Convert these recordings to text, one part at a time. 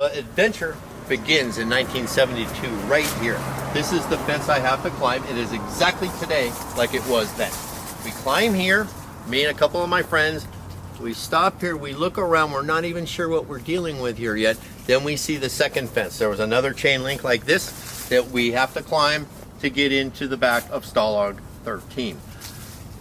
The adventure begins in 1972 right here. This is the fence I have to climb. It is exactly today like it was then. We climb here, me and a couple of my friends. We stop here, we look around, we're not even sure what we're dealing with here yet. Then we see the second fence. There was another chain link like this that we have to climb to get into the back of Stalag 13.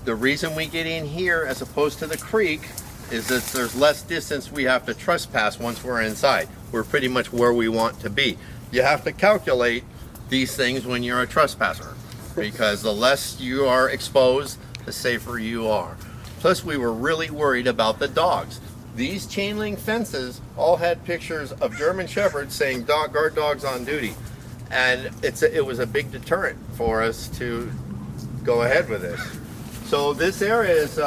The reason we get in here as opposed to the creek is that there's less distance we have to trespass once we're inside. We're pretty much where we want to be. You have to calculate these things when you're a trespasser, because the less you are exposed, the safer you are. Plus, we were really worried about the dogs. These chain link fences all had pictures of German Shepherds saying guard dogs on duty. And it was a big deterrent for us to go ahead with this. So this area is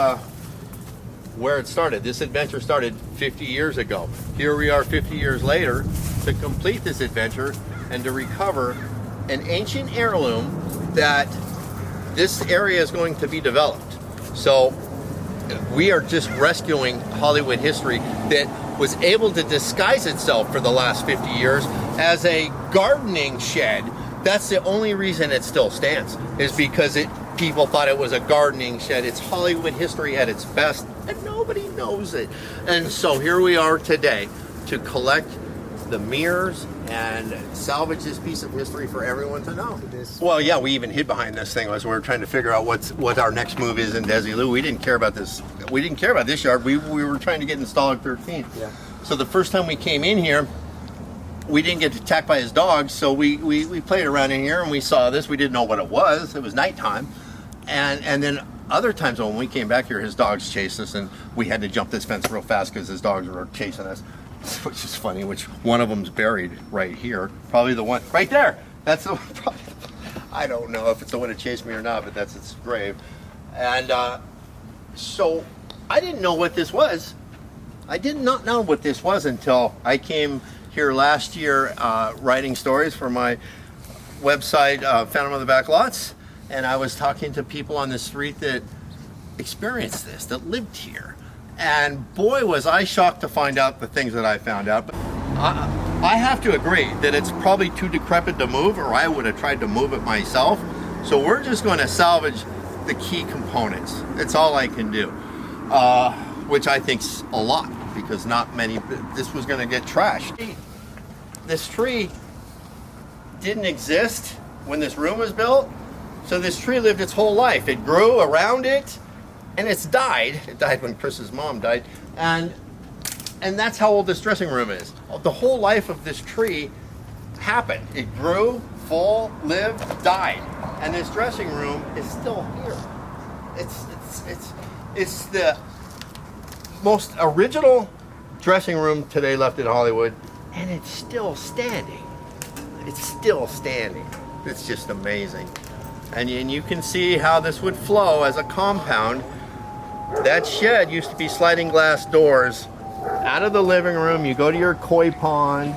where it started. This adventure started 50 years ago. Here we are 50 years later to complete this adventure and to recover an ancient heirloom that this area is going to be developed. So we are just rescuing Hollywood history that was able to disguise itself for the last 50 years as a gardening shed. That's the only reason it still stands, is because people thought it was a gardening shed. It's Hollywood history at its best, and nobody knows it. And so here we are today to collect the mirrors and salvage this piece of history for everyone to know. Well, yeah, we even hid behind this thing as we were trying to figure out what our next move is in Desilu. We didn't care about this. We didn't care about this yard. We were trying to get in Stalag 13. Yeah. So the first time we came in here, we didn't get attacked by his dogs, so we played around in here and we saw this. We didn't know what it was. It was nighttime. And then other times when we came back here, his dogs chased us and we had to jump this fence real fast because his dogs were chasing us, which is funny, which one of them's buried right here. Probably the one right there. That's the one. Probably, I don't know if it's the one that chased me or not, but that's its grave. And so I didn't know what this was. I did not know what this was until I came here last year writing stories for my website, Phantom of the Back Lots. And I was talking to people on the street that experienced this, that lived here. And boy, was I shocked to find out the things that I found out. But I have to agree that it's probably too decrepit to move, or I would have tried to move it myself. So we're just going to salvage the key components. It's all I can do, which I think's a lot, because not many, this was going to get trashed. This tree didn't exist when this room was built. So this tree lived its whole life. It grew around it, and it's died. It died when Chris's mom died, and that's how old this dressing room is. The whole life of this tree happened. It grew, full, lived, died, and this dressing room is still here. It's the most original dressing room today left in Hollywood, and it's still standing. It's still standing. It's just amazing. And you can see how this would flow as a compound. That shed used to be sliding glass doors. Out of the living room, you go to your koi pond,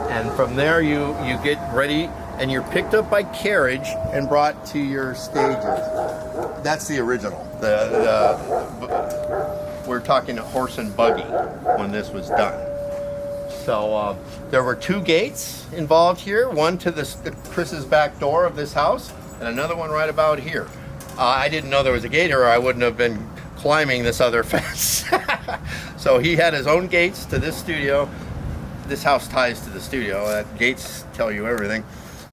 and from there you get ready, and you're picked up by carriage and brought to your stages. That's the original. We're talking a horse and buggy when this was done. So there were two gates involved here, one to Chris's back door of this house, and another one right about here. I didn't know there was a gate here, or I wouldn't have been climbing this other fence. So he had his own gates to this studio. This house ties to the studio. Gates tell you everything.